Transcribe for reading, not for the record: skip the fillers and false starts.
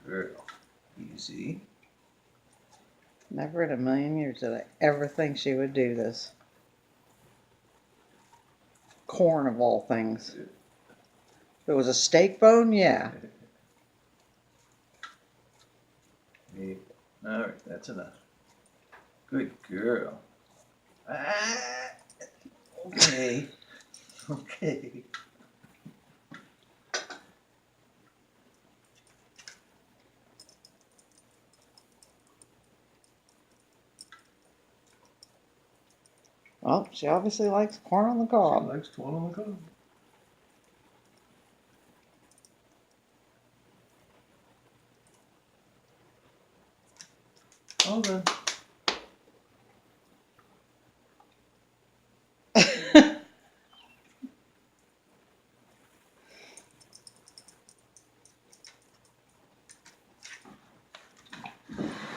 Girl. Easy. Never in a million years did I ever think she would do this. Corn of all things. If it was a steak bone, yeah. Alright, that's enough. Good girl. Ah, okay. Okay. Well, she obviously likes corn on the cob. She likes corn on the cob. All done.